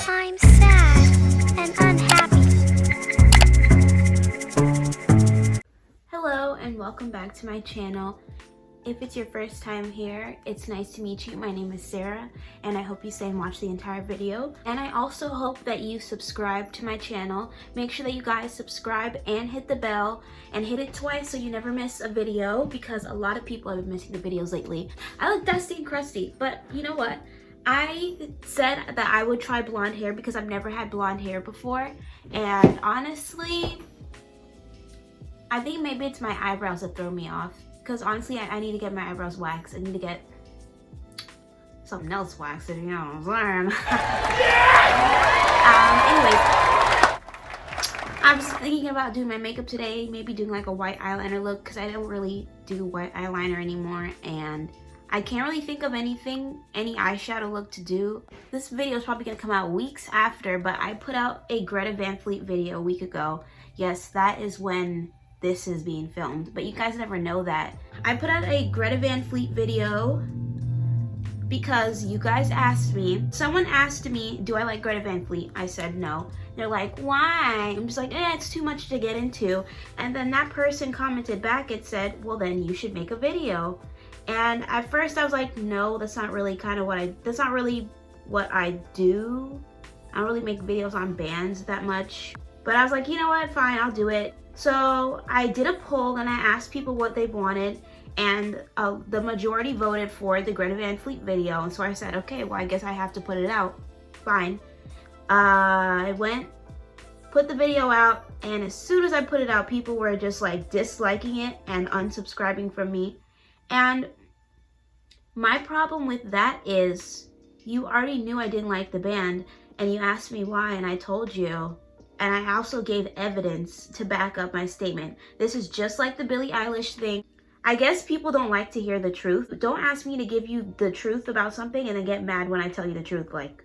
I'm sad and unhappy. Hello and welcome back to my channel. If it's your first time here, it's nice to meet you. My name is Sarah and I hope you stay and watch the entire video. And I also hope that you subscribe to my channel. Make sure that you guys subscribe and hit the bell and hit it twice so you never miss a video, because a lot of people have been missing the videos lately. I look dusty and crusty, but you know what? I said that I would try blonde hair because I've never had blonde hair before, and honestly, I think maybe it's my eyebrows that throw me off. Because honestly, I need to get my eyebrows waxed. I need to get something else waxed, if you know what I'm saying. Anyways, I was thinking about doing my makeup today, maybe doing like a white eyeliner look, because I don't really do white eyeliner anymore, and I can't really think of any eyeshadow look to do. This video is probably going to come out weeks after, but I put out a Greta Van Fleet video a week ago. Yes, that is when this is being filmed, but you guys never know that. I put out a Greta Van Fleet video because you guys asked me. Someone asked me, do I like Greta Van Fleet? I said no. They're like, why? I'm just like, it's too much to get into. And then that person commented back and said, well, then you should make a video. And at first I was like, no, that's not really that's not really what I do. I don't really make videos on bands that much. But I was like, you know what, fine, I'll do it. So I did a poll and I asked people what they wanted, and the majority voted for the Greta Van Fleet video. And so I said, okay, well, I guess I have to put it out. Fine. I put the video out, and as soon as I put it out, people were just like disliking it and unsubscribing from me. And my problem with that is you already knew I didn't like the band, and you asked me why, and I told you. And I also gave evidence to back up my statement. This is just like the Billie Eilish thing. I guess people don't like to hear the truth. Don't ask me to give you the truth about something and then get mad when I tell you the truth. Like,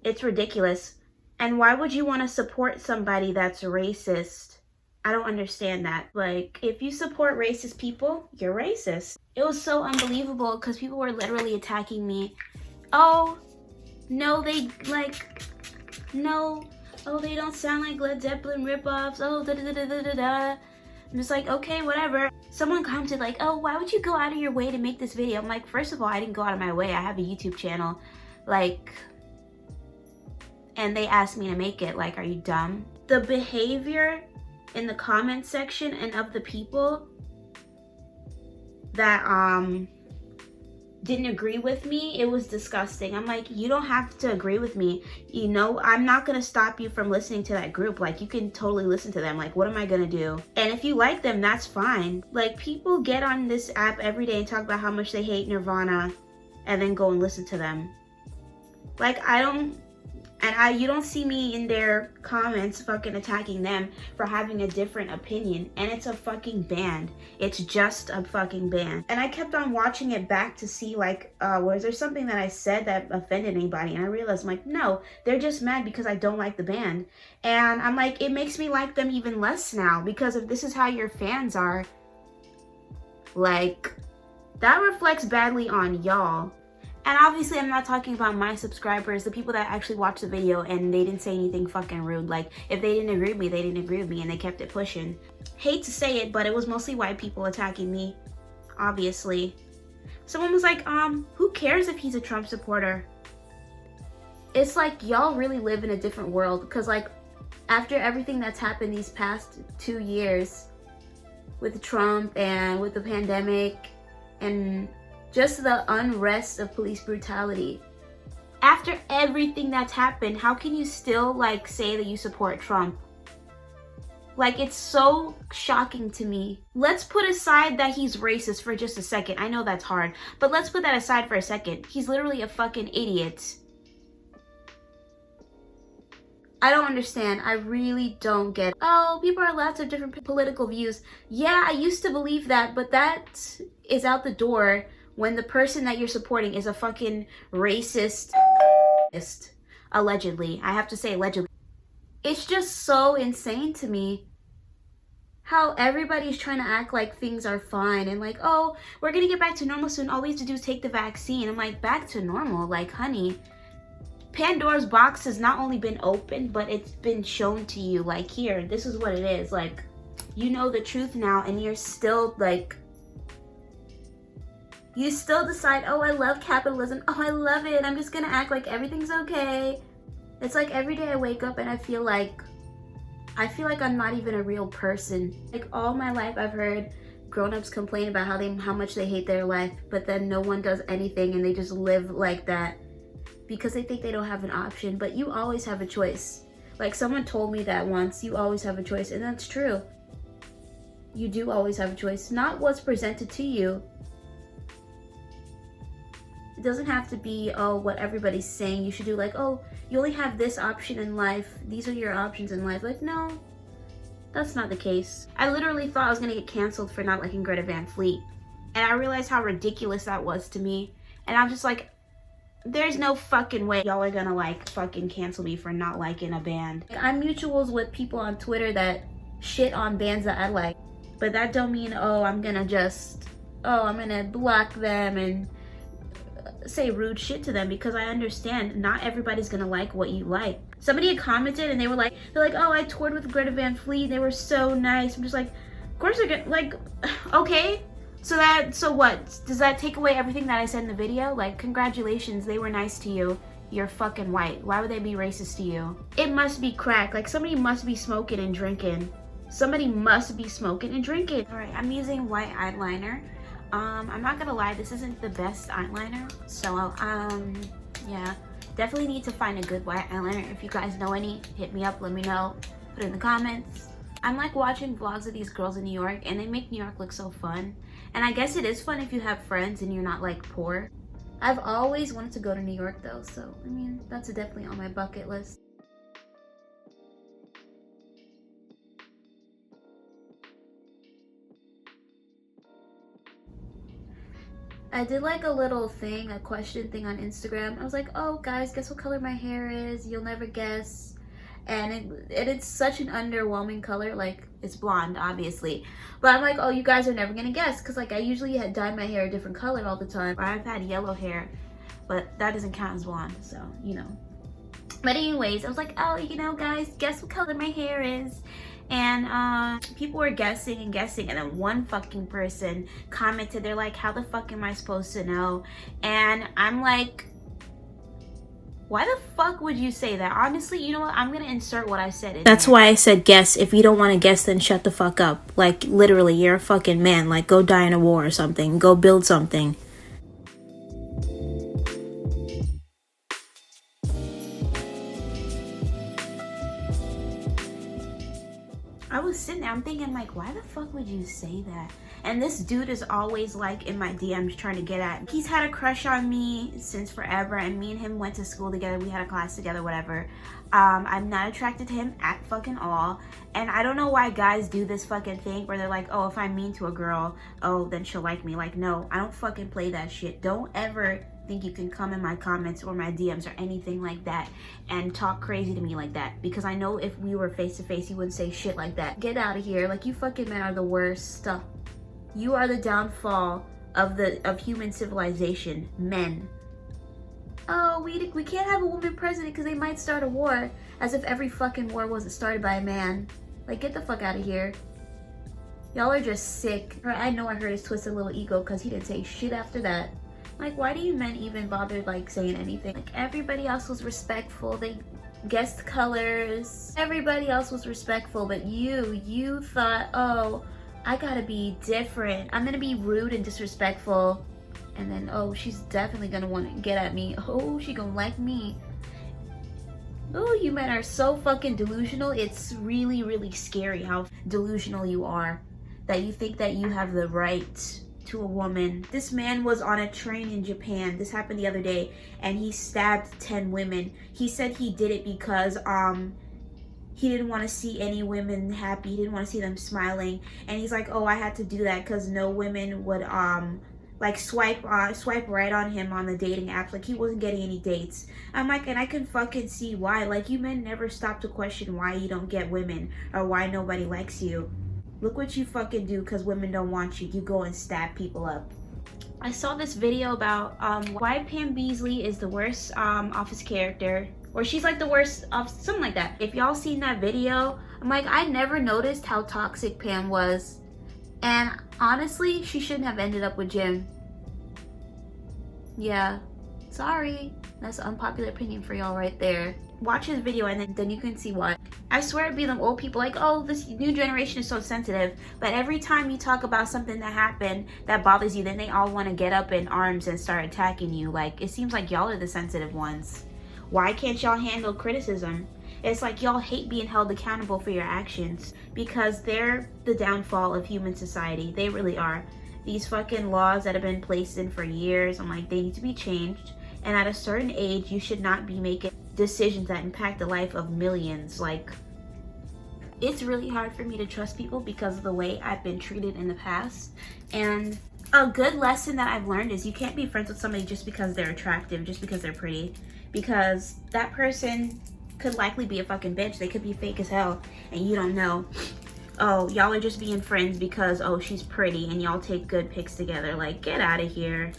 it's ridiculous. And why would you want to support somebody that's racist? I don't understand that. Like, if you support racist people, you're racist. It was so unbelievable because people were literally attacking me. Oh, no, oh, they don't sound like Led Zeppelin ripoffs. Oh, da-da-da-da-da-da. I'm just like, okay, whatever. Someone commented like, oh, why would you go out of your way to make this video? I'm like, first of all, I didn't go out of my way. I have a YouTube channel. Like, and they asked me to make it. Like, are you dumb? The behavior in the comment section and of the people that didn't agree with me, it was disgusting. I'm like, you don't have to agree with me. You know, I'm not gonna stop you from listening to that group. Like, you can totally listen to them. Like, what am I gonna do? And if you like them, that's fine. Like, people get on this app every day and talk about how much they hate Nirvana and then go and listen to them. Like, you don't see me in their comments fucking attacking them for having a different opinion. And it's a fucking band. It's just a fucking band. And I kept on watching it back to see, like, was there something that I said that offended anybody? And I realized, I'm like, no, they're just mad because I don't like the band. And I'm like, it makes me like them even less now, because if this is how your fans are, like, that reflects badly on y'all. And obviously, I'm not talking about my subscribers, the people that actually watched the video and they didn't say anything fucking rude. Like, if they didn't agree with me, they didn't agree with me, and they kept it pushing. Hate to say it, but it was mostly white people attacking me, obviously. Someone was like, who cares if he's a Trump supporter? It's like, y'all really live in a different world, because like, after everything that's happened these past 2 years with Trump and with the pandemic and just the unrest of police brutality. After everything that's happened, how can you still like say that you support Trump? Like, it's so shocking to me. Let's put aside that he's racist for just a second. I know that's hard, but let's put that aside for a second. He's literally a fucking idiot. I don't understand. I really don't get it. Oh, people are allowed to have different political views. Yeah, I used to believe that, but that is out the door when the person that you're supporting is a fucking racist, allegedly. I have to say allegedly. It's just so insane to me how everybody's trying to act like things are fine and like, oh, we're gonna get back to normal soon. All we have to do is take the vaccine. I'm like, back to normal? Like, honey, Pandora's box has not only been opened, but it's been shown to you. Like, here, this is what it is. Like, you know the truth now, and you're still like, you still decide, oh, I love capitalism. Oh, I love it. I'm just gonna act like everything's okay. It's like every day I wake up and I feel like I'm not even a real person. Like, all my life I've heard grown-ups complain about how much they hate their life, but then no one does anything and they just live like that because they think they don't have an option. But you always have a choice. Like, someone told me that once, you always have a choice, and that's true. You do always have a choice. Not what's presented to you. It doesn't have to be, oh, what everybody's saying you should do. Like, oh, you only have this option in life. These are your options in life. Like, no, that's not the case. I literally thought I was gonna get canceled for not liking Greta Van Fleet. And I realized how ridiculous that was to me. And I'm just like, there's no fucking way y'all are gonna like fucking cancel me for not liking a band. I'm mutuals with people on Twitter that shit on bands that I like. But that don't mean, oh, I'm gonna block them and say rude shit to them, because I understand not everybody's gonna like what you like. Somebody had commented and they're like, oh, I toured with Greta Van Fleet, they were so nice. I'm just like, of course they're gonna, like, okay. So what? Does that take away everything that I said in the video? Like, congratulations, they were nice to you. You're fucking white. Why would they be racist to you? It must be crack. Like, somebody must be smoking and drinking. Somebody must be smoking and drinking. All right, I'm using white eyeliner. I'm not gonna lie, this isn't the best eyeliner. So, yeah, definitely need to find a good white eyeliner. If you guys know any, hit me up, let me know, put it in the comments. I'm like watching vlogs of these girls in New York, and they make New York look so fun. And I guess it is fun if you have friends and you're not like poor. I've always wanted to go to New York though, so I mean, that's definitely on my bucket list. I did like a little thing, a question thing on Instagram. I was like, oh guys, guess what color my hair is? You'll never guess. And it's such an underwhelming color. Like, it's blonde, obviously. But I'm like, oh, you guys are never gonna guess. Because, like, I usually had dyed my hair a different color all the time. I've had yellow hair, but that doesn't count as blonde, so, you know. But anyways, I was like, oh, you know, guys, guess what color my hair is? And people were guessing and guessing, and then one fucking person commented, they're like, how the fuck am I supposed to know? And I'm like, why the fuck would you say that? Honestly, you know what? I'm gonna insert what I said in That's there. why I said guess. If you don't want to guess, then shut the fuck up. Like, literally, you're a fucking man. Like, go die in a war or something. Go build something. I was sitting there, I'm thinking, like, why the fuck would you say that? And this dude is always like in my DMs trying to get at me. He's had a crush on me since forever, and me and him went to school together, we had a class together, whatever. I'm not attracted to him at fucking all. And I don't know why guys do this fucking thing where they're like, oh, if I'm mean to a girl, oh, then she'll like me. Like, no, I don't fucking play that shit. Don't ever think you can come in my comments or my DMs or anything like that and talk crazy to me like that, because I know if we were face to face, you wouldn't say shit like that. Get out of here. Like, you fucking men are the worst. You are the downfall of human civilization, men. Oh, we can't have a woman president because they might start a war, as if every fucking war wasn't started by a man. Like, get the fuck out of here. Y'all are just sick. I know I hurt his twisted little ego because he didn't say shit after that. Like, why do you men even bother like saying anything? Like, everybody else was respectful. They guessed colors. Everybody else was respectful, but you thought, oh, I gotta be different. I'm gonna be rude and disrespectful. And then, oh, she's definitely gonna want to get at me. Oh, she gonna like me. Oh, you men are so fucking delusional. It's really, really scary how delusional you are. That you think that you have the right to a woman. This man was on a train in Japan. This happened the other day. And he stabbed 10 women. He said he did it because, he didn't want to see any women happy. He didn't want to see them smiling. And he's like, oh, I had to do that because no women would, like swipe right on him on the dating apps. Like, he wasn't getting any dates. I'm like, and I can fucking see why. Like, you men never stop to question why you don't get women or why nobody likes you. Look what you fucking do because women don't want you. You go and stab people up. I saw this video about why Pam Beesly is the worst office character, or she's like the worst of something like that. If y'all seen that video, I'm like, I never noticed how toxic Pam was, and honestly, she shouldn't have ended up with Jim. Yeah, sorry, that's an unpopular opinion for y'all right there. Watch his video and then you can see why. I swear it'd be them old people like, oh, this new generation is so sensitive, but every time you talk about something that happened that bothers you, then they all want to get up in arms and start attacking you. Like, it seems like y'all are the sensitive ones. Why can't y'all handle criticism? It's like y'all hate being held accountable for your actions, because they're the downfall of human society. They really are. These fucking laws that have been placed in for years, I'm like, they need to be changed. And at a certain age, you should not be making decisions that impact the life of millions. Like, it's really hard for me to trust people because of the way I've been treated in the past. And a good lesson that I've learned is you can't be friends with somebody just because they're attractive, just because they're pretty, because that person could likely be a fucking bitch. They could be fake as hell and you don't know. Oh, y'all are just being friends because, oh, she's pretty and y'all take good pics together. Like, get out of here.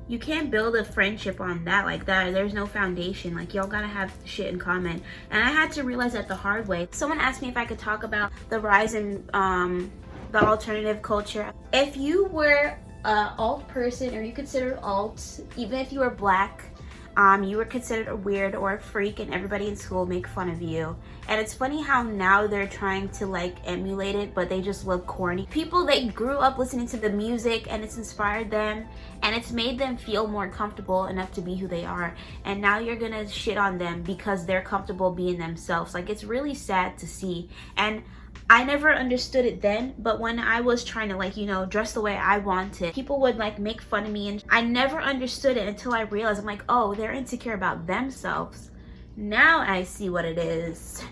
You can't build a friendship on that like that. There's no foundation. Like, y'all gotta have shit in common. And I had to realize that the hard way. Someone asked me if I could talk about the rise in the alternative culture. If you were a alt person, or you considered alt, even if you were black, you were considered a weird or a freak, and everybody in school make fun of you. And it's funny how now they're trying to like emulate it, but they just look corny. People, they grew up listening to the music and it's inspired them and it's made them feel more comfortable enough to be who they are. And now you're gonna shit on them because they're comfortable being themselves. Like, it's really sad to see. And I never understood it then, but when I was trying to, like, you know, dress the way I wanted, people would like make fun of me, and I never understood it until I realized, I'm like, oh, they're insecure about themselves. Now I see what it is.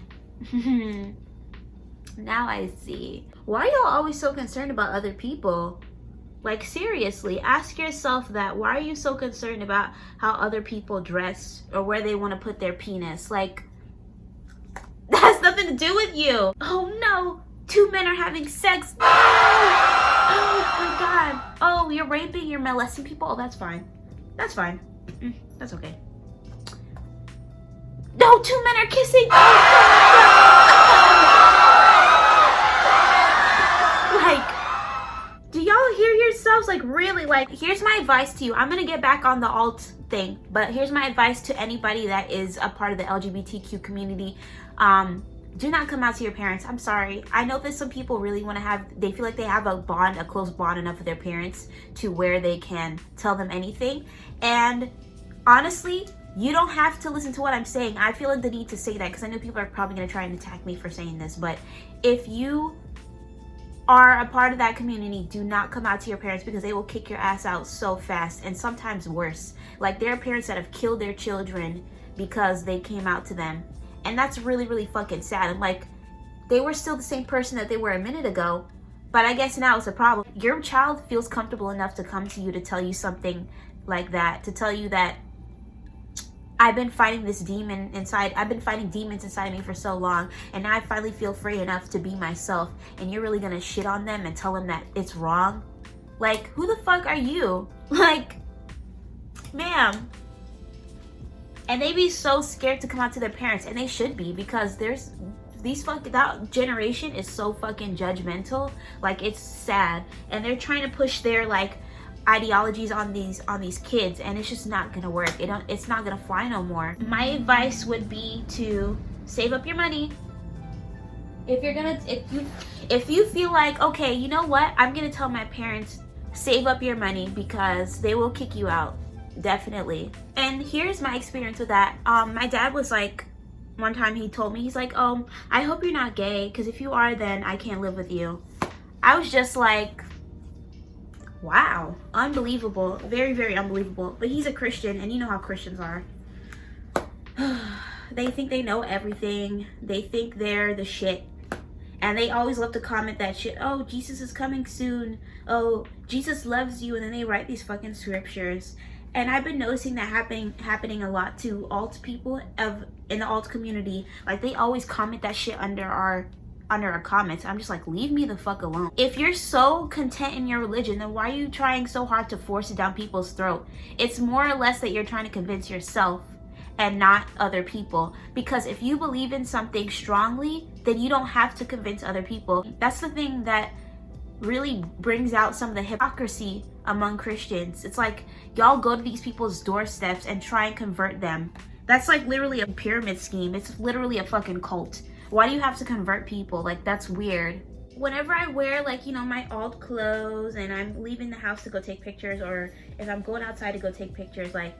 Now I see. Why y'all always so concerned about other people? Like, seriously, ask yourself that. Why are you so concerned about how other people dress or where they want to put their penis? Like, that has nothing to do with you. Oh no, 2 men are having sex. No! Oh my god. Oh, you're raping, you're molesting people. Oh, that's fine. That's fine. That's okay. No, 2 men are kissing. Like, do y'all hear yourselves? Like, really? Like, here's my advice to you. I'm gonna get back on the alt thing, but here's my advice to anybody that is a part of the LGBTQ community. Do not come out to your parents. I'm sorry. I know that some people really want to have, they feel like they have a bond, a close bond enough with their parents to where they can tell them anything. And honestly, you don't have to listen to what I'm saying. I feel like the need to say that because I know people are probably going to try and attack me for saying this. But if you are a part of that community, do not come out to your parents, because they will kick your ass out so fast, and sometimes worse. Like, there are parents that have killed their children because they came out to them. And that's really, really fucking sad. I'm like, they were still the same person that they were a minute ago, but I guess now it's a problem. Your child feels comfortable enough to come to you to tell you something like that, to tell you that I've been fighting this demon inside, I've been fighting demons inside me for so long, and now I finally feel free enough to be myself, and you're really gonna shit on them and tell them that it's wrong? Like, who the fuck are you? Like, ma'am. And they be so scared to come out to their parents, and they should be, because there's that generation is so fucking judgmental. Like, it's sad, and they're trying to push their like ideologies on these kids, and it's just not gonna work. It's not gonna fly no more. My advice would be to save up your money. If you feel like, okay, you know what, I'm gonna tell my parents, save up your money, because they will kick you out. Definitely. And here's my experience with that. My dad was like, one time he told me, he's like, oh, I hope you're not gay, because if you are, then I can't live with you. I was just like, wow, unbelievable. Very, very unbelievable. But he's a Christian, and you know how Christians are. They think they know everything. They think they're the shit. And they always love to comment that shit. Oh, Jesus is coming soon. Oh, Jesus loves you. And then they write these fucking scriptures. And I've been noticing that happening a lot to alt people in the alt community. Like, they always comment that shit under our under a comment. I'm just like, leave me the fuck alone. If you're so content in your religion, then why are you trying so hard to force it down people's throat? It's more or less that you're trying to convince yourself and not other people. Because if you believe in something strongly, then you don't have to convince other people. That's the thing that really brings out some of the hypocrisy among Christians. It's like y'all go to these people's doorsteps and try and convert them. That's like literally a pyramid scheme. It's literally a fucking cult. Why do you have to convert people? Like, that's weird. Whenever I wear, like, you know, my alt clothes and I'm leaving the house to go take pictures, or if I'm going outside to go take pictures, like,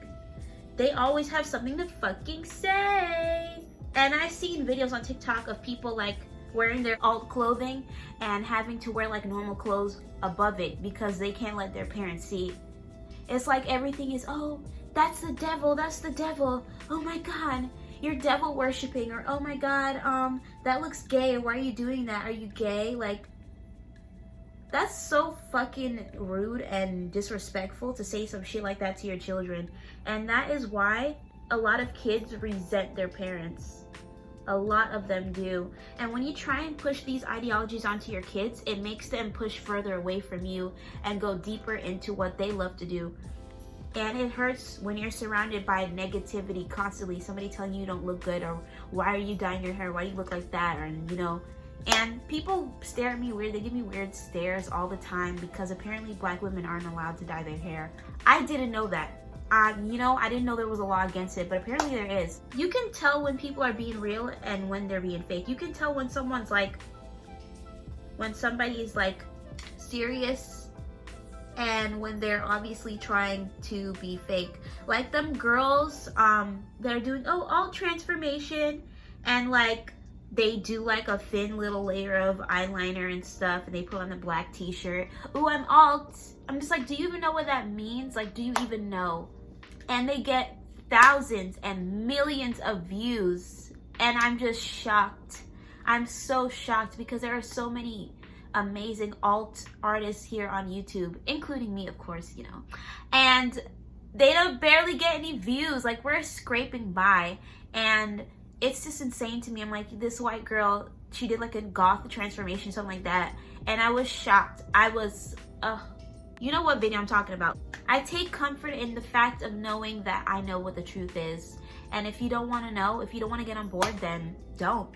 they always have something to fucking say. And I've seen videos on TikTok of people like wearing their alt clothing and having to wear like normal clothes above it because they can't let their parents see. It's like everything is, oh, that's the devil, that's the devil. Oh my God, you're devil worshiping. Or oh my God, that looks gay. Why are you doing that? Are you gay? Like, that's so fucking rude and disrespectful to say some shit like that to your children. And that is why a lot of kids resent their parents. A lot of them do. And when you try and push these ideologies onto your kids, it makes them push further away from you and go deeper into what they love to do. And it hurts when you're surrounded by negativity constantly. Somebody telling you don't look good, or why are you dyeing your hair? Why do you look like that? Or, you know, and people stare at me weird. They give me weird stares all the time because apparently black women aren't allowed to dye their hair. I didn't know that. You know, I didn't know there was a law against it, but apparently there is. You can tell when people are being real and when they're being fake. You can tell when someone's like, when somebody's like serious and when they're obviously trying to be fake. Like them girls, they're doing, alt transformation, and like they do like a thin little layer of eyeliner and stuff, and they put on the black t-shirt. Ooh, I'm alt. I'm just like, do you even know what that means? Like, do you even know? And they get thousands and millions of views, and I'm just shocked. I'm so shocked because there are so many amazing alt artists here on YouTube, including me, of course, you know, and they don't barely get any views. Like, we're scraping by, and it's just insane to me. I'm like, this white girl, she did like a goth transformation, something like that, and I was shocked. I was, you know what video I'm talking about. I take comfort in the fact of knowing that I know what the truth is. And if you don't want to know, if you don't want to get on board, then don't.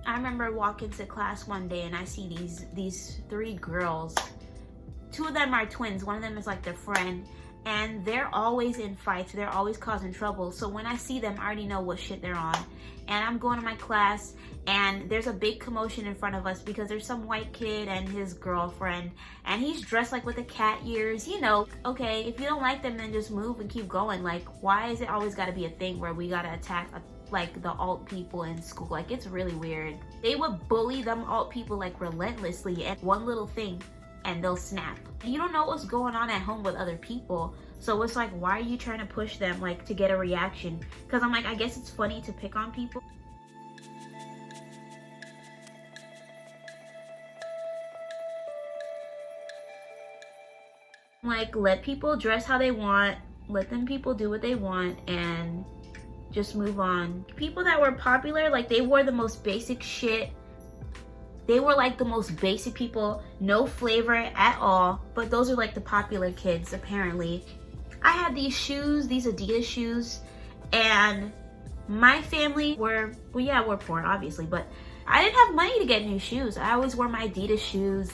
I remember walking to class one day and I see these three girls. Two of them are twins. One of them is like their friend. And they're always in fights. They're always causing trouble. So when I see them, I already know what shit they're on. And I'm going to my class, and there's a big commotion in front of us because there's some white kid and his girlfriend, and he's dressed like with the cat ears, you know. Okay, if you don't like them, then just move and keep going. Like, why is it always got to be a thing where we got to attack like the alt people in school? Like, it's really weird. They would bully them alt people like relentlessly, and one little thing and they'll snap. You don't know what's going on at home with other people, so it's like, why are you trying to push them like to get a reaction? Because I'm like, I guess it's funny to pick on people. Like, let people dress how they want, let them people do what they want, and just move on. People that were popular, like, they wore the most basic shit. They were like the most basic people, no flavor at all, but those are like the popular kids, apparently. I had these shoes, these Adidas shoes, and my family were, well, yeah, we're poor, obviously, but I didn't have money to get new shoes. I always wore my Adidas shoes,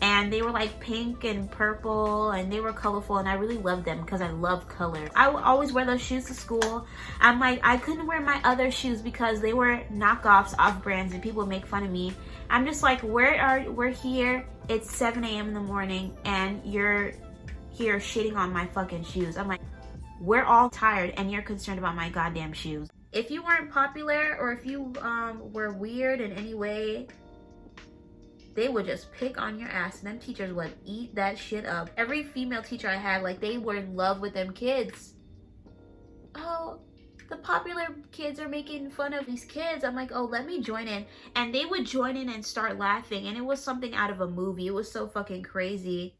and they were like pink and purple, and they were colorful, and I really loved them because I love color. I would always wear those shoes to school. I'm like, I couldn't wear my other shoes because they were knockoffs, off brands, and people would make fun of me. I'm just like, we're here, it's 7 a.m. in the morning, and you're here shitting on my fucking shoes. I'm like, we're all tired, and you're concerned about my goddamn shoes. If you weren't popular, or if you were weird in any way, they would just pick on your ass, and them teachers would eat that shit up. Every female teacher I had, like, they were in love with them kids. Oh, the popular kids are making fun of these kids. I'm like, oh, let me join in. And they would join in and start laughing, and it was something out of a movie. It was so fucking crazy.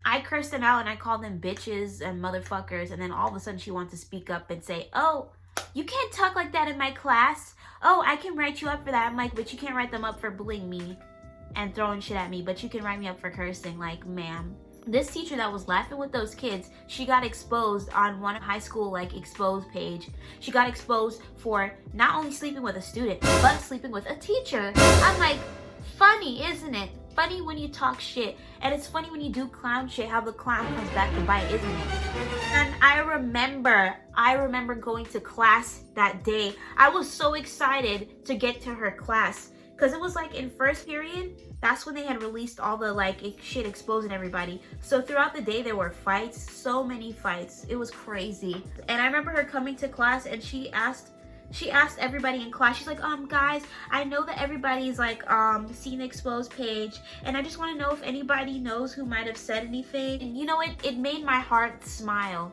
I cursed them out and I called them bitches and motherfuckers, and then all of a sudden she wanted to speak up and say, oh, you can't talk like that in my class. oh, I can write you up for that. I'm like, but you can't write them up for bullying me and throwing shit at me, but you can write me up for cursing. Like, ma'am. This teacher that was laughing with those kids, she got exposed on one high school like exposed page. She got exposed for not only sleeping with a student, but sleeping with a teacher. I'm like, funny, isn't it? Funny when you talk shit. And it's funny when you do clown shit, how the clown comes back to bite, isn't it? And I remember going to class that day. I was so excited to get to her class. Because it was like in first period, that's when they had released all the like shit exposing everybody. So throughout the day there were fights, so many fights. It was crazy. And I remember her coming to class and she asked everybody in class, she's like, guys, I know that everybody's like seen the exposed page, and I just want to know if anybody knows who might have said anything. And you know, it made my heart smile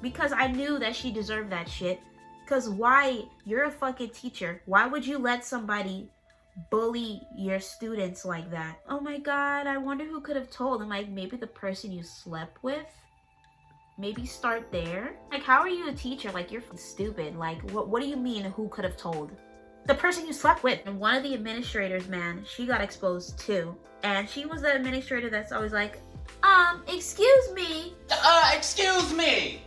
because I knew that she deserved that shit. Because why? You're a fucking teacher. Why would you let somebody bully your students like that? Oh my god, I wonder who could have told. I'm like, maybe the person you slept with? Maybe start there. Like, how are you a teacher? Like, you're stupid. Like, what do you mean who could have told? The person you slept with. And one of the administrators, man, she got exposed too. And she was the administrator that's always like, excuse me. Excuse me.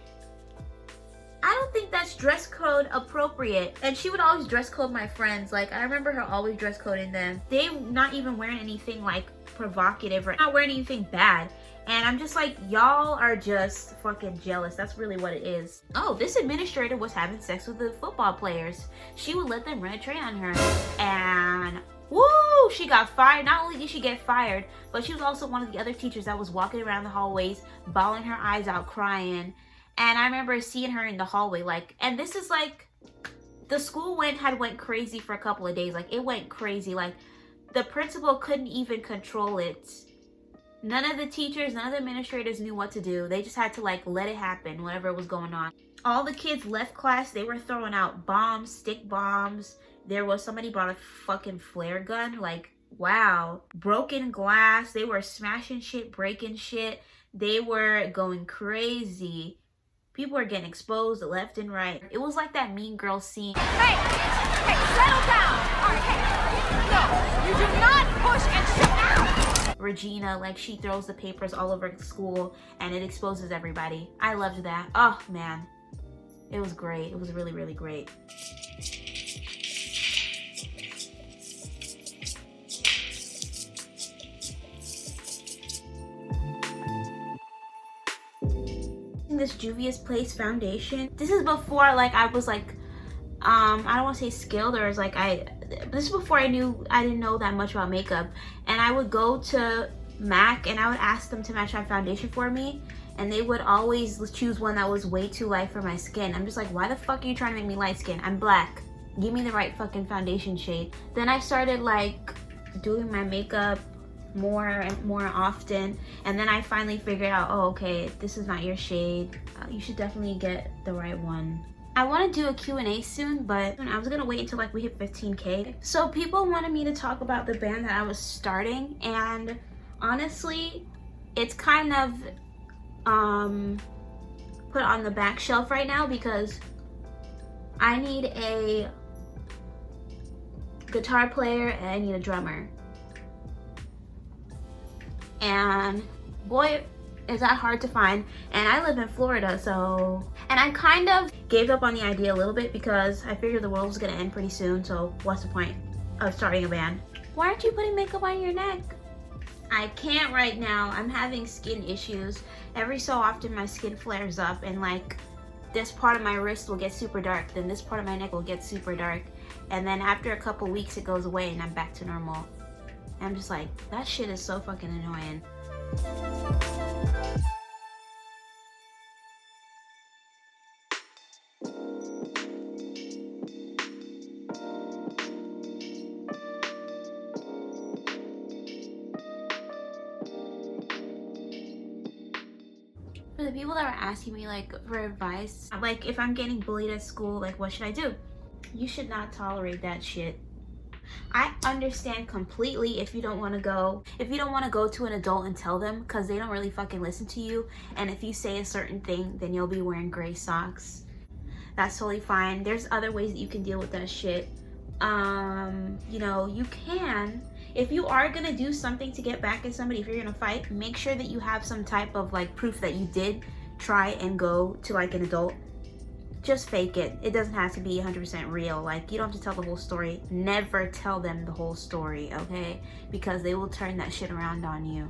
I don't think that's dress code appropriate. And she would always dress code my friends. Like, I remember her always dress coding them. They not even wearing anything like provocative or not wearing anything bad. And I'm just like, y'all are just fucking jealous. That's really what it is. Oh, this administrator was having sex with the football players. She would let them run a train on her. And woo, she got fired. Not only did she get fired, but she was also one of the other teachers that was walking around the hallways, bawling her eyes out, crying. And I remember seeing her in the hallway, like, and this is like, the school went crazy for a couple of days. Like, it went crazy. Like, the principal couldn't even control it. None of the teachers, none of the administrators knew what to do. They just had to like let it happen, whatever was going on. All the kids left class. They were throwing out bombs, stick bombs. There was somebody brought a fucking flare gun. Like, wow. Broken glass. They were smashing shit, breaking shit. They were going crazy. People were getting exposed left and right. It was like that Mean Girls scene. Hey, settle down. All right, hey, no, you do not push and shove out. Regina, like, she throws the papers all over the school and it exposes everybody. I loved that. Oh man, it was great. It was really, really great. This Juvia's Place foundation. This is before like I was like I don't want to say skilled, or it's like this is before I didn't know that much about makeup. And I would go to MAC and I would ask them to match my foundation for me, and they would always choose one that was way too light for my skin. I'm just like, why the fuck are you trying to make me light skin? I'm black. Give me the right fucking foundation shade. Then I started like doing my makeup more and more often, and then I finally figured out, oh okay, this is not your shade. You should definitely get the right one. I want to do a Q&A soon, but I was gonna wait until like we hit 15K. So people wanted me to talk about the band that I was starting, and honestly, it's kind of put on the back shelf right now because I need a guitar player and I need a drummer. And boy, is that hard to find. And I live in Florida, so... And I kind of gave up on the idea a little bit because I figured the world was gonna end pretty soon, so what's the point of starting a band? Why aren't you putting makeup on your neck? I can't right now. I'm having skin issues. Every so often my skin flares up and like this part of my wrist will get super dark, then this part of my neck will get super dark, and then after a couple weeks it goes away and I'm back to normal. I'm just like, that shit is so fucking annoying. For the people that were asking me like for advice, like if I'm getting bullied at school, like what should I do? You should not tolerate that shit. I understand completely if you don't want to go to an adult and tell them, because they don't really fucking listen to you, and if you say a certain thing then you'll be wearing gray socks. That's totally fine. There's other ways that you can deal with that shit. You know, you can, if you are gonna do something to get back at somebody, if you're gonna fight, make sure that you have some type of like proof that you did try and go to like an adult. Just fake it. It doesn't have to be 100% real. Like, you don't have to tell the whole story. Never tell them the whole story, okay? Because they will turn that shit around on you.